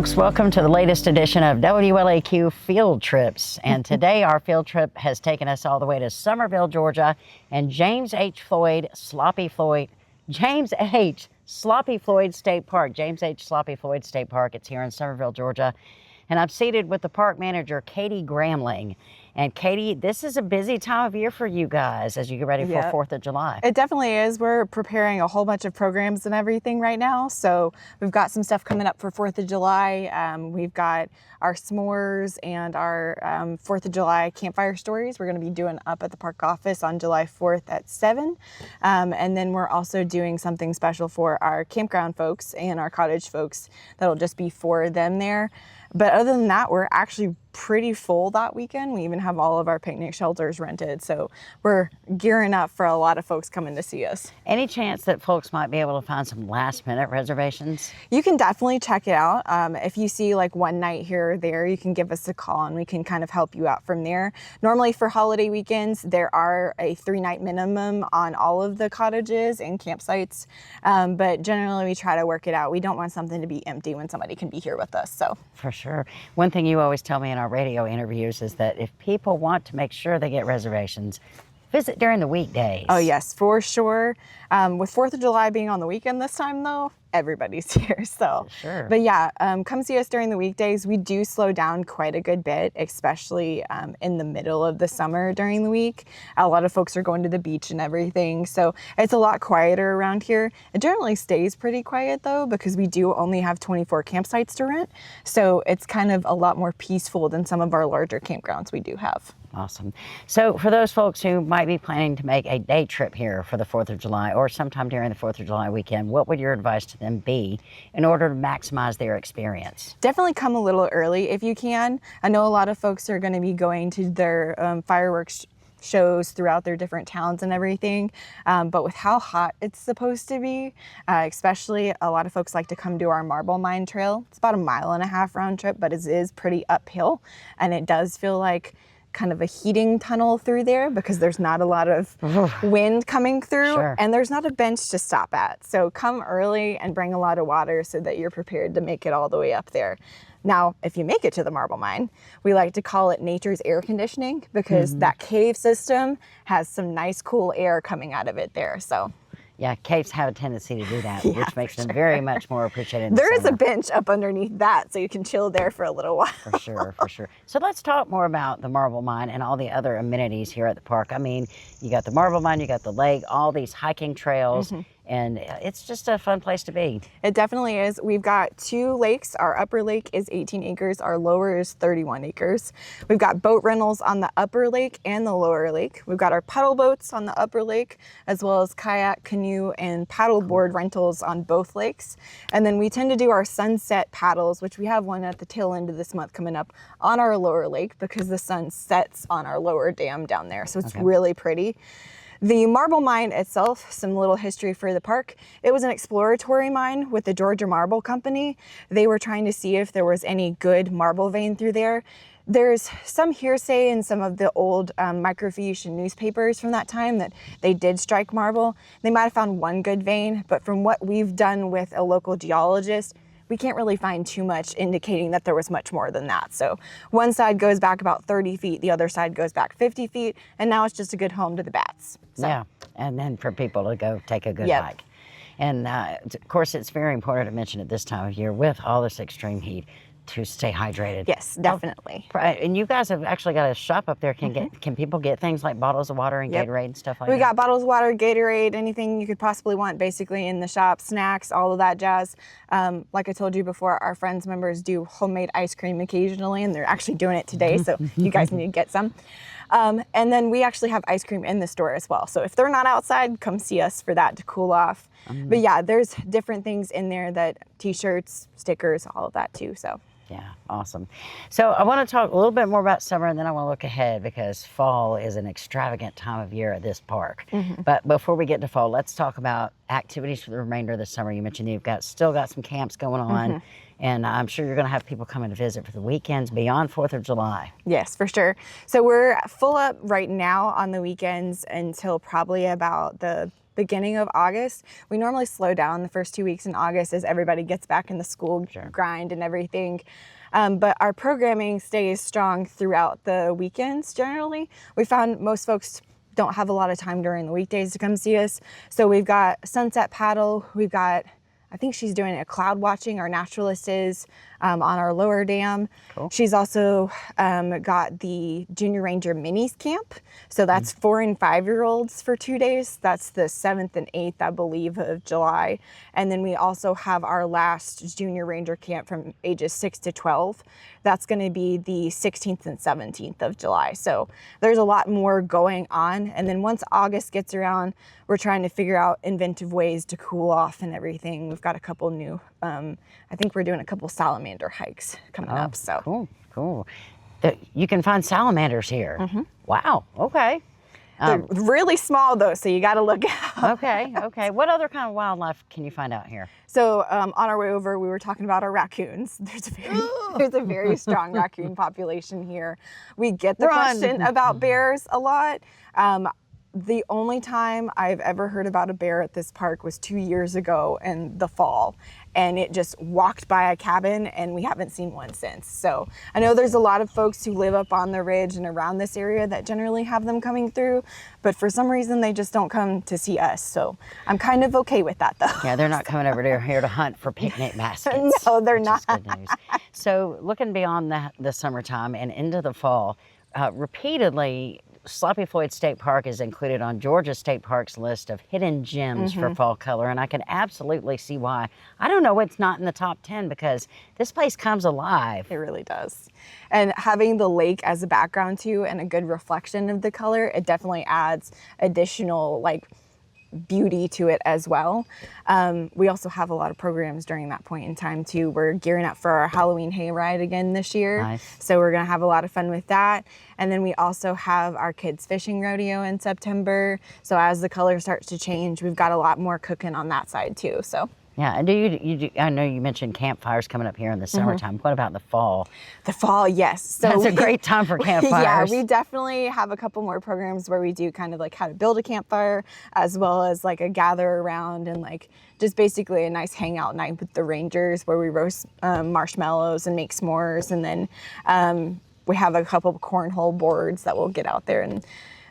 folks, welcome to the latest edition of WLAQ Field Trips. And today our field trip has taken us all the way to Summerville, Georgia, and James H. Floyd State Park. James H. Floyd State Park. It's here in Summerville, Georgia. And I'm seated with the park manager, Katie Gramling. And Katie, this is a busy time of year for you guys as you get ready for 4th of July. It definitely is. We're preparing a whole bunch of programs and everything right now. So we've got some stuff coming up for 4th of July. We've got our s'mores and our 4th of July campfire stories we're going to be doing up at the park office on July 4th at 7. And then we're also doing something special for our campground folks and our cottage folks that'll just be for them there. But other than that, we're actually pretty full that weekend. We even have all of our picnic shelters rented. So we're gearing up for a lot of folks coming to see us. Any chance that folks might be able to find some last minute reservations? You can definitely check it out. If you see like one night here or there, you can give us a call and we can kind of help you out from there. Normally for holiday weekends, there are a 3-night minimum on all of the cottages and campsites. But generally we try to work it out. We don't want something to be empty when somebody can be here with us. So for sure. One thing you always tell me in our radio interviews is that if people want to make sure they get reservations, visit during the weekdays. Oh yes, for sure. With 4th of July being on the weekend this time though, everybody's here. So, sure. But yeah, come see us during the weekdays. We do slow down quite a good bit, especially in the middle of the summer during the week. A lot of folks are going to the beach and everything. So it's a lot quieter around here. It generally stays pretty quiet though, because we do only have 24 campsites to rent. So it's kind of a lot more peaceful than some of our larger campgrounds we do have. Awesome. So for those folks who might be planning to make a day trip here for the 4th of July or sometime during the 4th of July weekend, what would your advice to them be in order to maximize their experience? Definitely come a little early if you can. I know a lot of folks are going to be going to their fireworks shows throughout their different towns and everything. But with how hot it's supposed to be, especially a lot of folks like to come do our Marble Mine Trail. It's about 1.5 mile round trip, but it is pretty uphill. And it does feel like kind of a heating tunnel through there because there's not a lot of wind coming through. Sure. And there's not a bench to stop at. So come early and bring a lot of water so that you're prepared to make it all the way up there. Now, if you make it to the Marble Mine, we like to call it nature's air conditioning because that cave system has some nice cool air coming out of it there. So yeah, caves have a tendency to do that, which makes them very much more appreciated in the There is summer. a bench up underneath that, so you can chill there for a little while. For sure, for sure. So let's talk more about the Marble Mine and all the other amenities here at the park. I mean, you got the Marble Mine, you got the lake, all these hiking trails, and it's just a fun place to be. It definitely is. We've got 2 lakes. Our upper lake is 18 acres. Our lower is 31 acres. We've got boat rentals on the upper lake and the lower lake. We've got our pedal boats on the upper lake, as well as kayak, canoe, and paddleboard rentals on both lakes. And then we tend to do our sunset paddles, which we have one at the tail end of this month coming up on our lower lake because the sun sets on our lower dam down there. So it's really pretty. The Marble Mine itself, some little history for the park. It was an exploratory mine with the Georgia Marble Company. They were trying to see if there was any good marble vein through there. There's some hearsay in some of the old microfiche and newspapers from that time that they did strike marble. They might have found one good vein, but from what we've done with a local geologist, we can't really find too much indicating that there was much more than that. So one side goes back about 30 feet, the other side goes back 50 feet, and now it's just a good home to the bats. So. Yeah, and then for people to go take a good hike. And of course, it's very important to mention at this time of year with all this extreme heat to stay hydrated. Yes, definitely. And you guys have actually got a shop up there. Can people get things like bottles of water and Gatorade and stuff like that? We got bottles of water, Gatorade, anything you could possibly want basically in the shop, snacks, all of that jazz. Like I told you before, our friends members do homemade ice cream occasionally, and they're actually doing it today, so you guys need to get some. And then we actually have ice cream in the store as well. So if they're not outside, come see us for that to cool off. But yeah, there's different things in there that t-shirts, stickers, all of that too, so. Yeah, awesome. So I want to talk a little bit more about summer, and then I want to look ahead because fall is an extravagant time of year at this park. But before we get to fall, let's talk about activities for the remainder of the summer. You mentioned you've still got some camps going on, and I'm sure you're going to have people coming to visit for the weekends beyond 4th of July. Yes, for sure. So we're full up right now on the weekends until probably about the beginning of August. We normally slow down the first 2 weeks in August as everybody gets back in the school grind and everything. But our programming stays strong throughout the weekends generally. We found most folks don't have a lot of time during the weekdays to come see us. So we've got Sunset Paddle, we've got, I think she's doing a cloud watching, our naturalist is, on our lower dam. Cool. She's also got the Junior Ranger Minis Camp. So that's 4 and 5-year-olds for 2 days. That's the 7th and 8th, I believe, of July. And then we also have our last Junior Ranger Camp from ages 6 to 12. That's gonna be the 16th and 17th of July. So there's a lot more going on. And then once August gets around, we're trying to figure out inventive ways to cool off and everything. We've got a couple new, I think we're doing a couple salamander hikes coming up. So cool. You can find salamanders here. Wow. Okay. They're really small though, so you got to look out. Okay. What other kind of wildlife can you find out here? So on our way over, we were talking about our raccoons. There's a very strong raccoon population here. We get the question about bears a lot. The only time I've ever heard about a bear at this park was 2 years ago in the fall, and it just walked by a cabin and we haven't seen one since. So I know there's a lot of folks who live up on the ridge and around this area that generally have them coming through, but for some reason they just don't come to see us. So I'm kind of okay with that though. Yeah, they're not coming over here to hunt for picnic baskets. No, they're not. Good news. So looking beyond the summertime and into the fall, repeatedly, Sloppy Floyd State Park is included on Georgia State Park's list of hidden gems for fall color, and I can absolutely see why. I don't know what's not in the top 10 because this place comes alive. It really does. And having the lake as a background too and a good reflection of the color, it definitely adds additional like beauty to it as well. We also have a lot of programs during that point in time too. We're gearing up for our Halloween hayride again this year. Nice. So we're gonna have a lot of fun with that. And then we also have our kids fishing rodeo in September. So as the color starts to change, we've got a lot more cooking on that side too. So yeah, and do you I know you mentioned campfires coming up here in the summertime. What about the fall? The fall, yes. So that's a great time for campfires. Yeah, we definitely have a couple more programs where we do kind of like how to build a campfire, as well as like a gather around and like just basically a nice hangout night with the Rangers where we roast marshmallows and make s'mores. And then we have a couple of cornhole boards that we'll get out there, and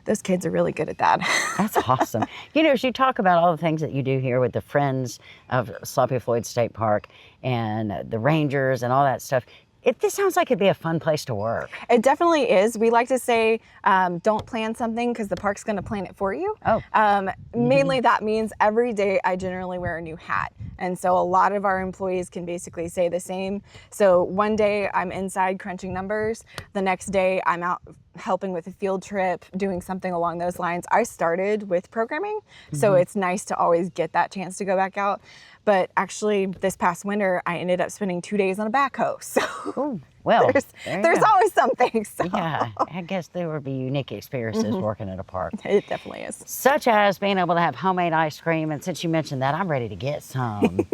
those kids are really good at that. That's awesome. You know, as you talk about all the things that you do here with the Friends of Sloppy Floyd State Park and the Rangers and all that stuff, this sounds like it'd be a fun place to work. It definitely is. We like to say, don't plan something because the park's going to plan it for you. Mainly that means every day I generally wear a new hat. And so a lot of our employees can basically say the same. So one day I'm inside crunching numbers. The next day I'm out helping with a field trip, doing something along those lines. I started with programming, so it's nice to always get that chance to go back out. But actually, this past winter, I ended up spending 2 days on a backhoe. So well, there's always something. So. Yeah, I guess there would be unique experiences working at a park. It definitely is. Such as being able to have homemade ice cream. And since you mentioned that, I'm ready to get some.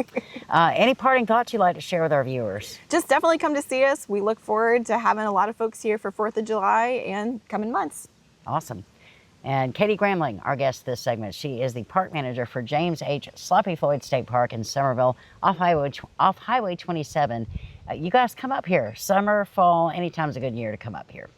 Any parting thoughts you'd like to share with our viewers? Just definitely come to see us. We look forward to having a lot of folks here for 4th of July and coming months. Awesome. And Katie Gramling, our guest this segment, she is the park manager for James H. Sloppy Floyd State Park in Summerville off Highway 27. You guys come up here, summer, fall, anytime's a good year to come up here.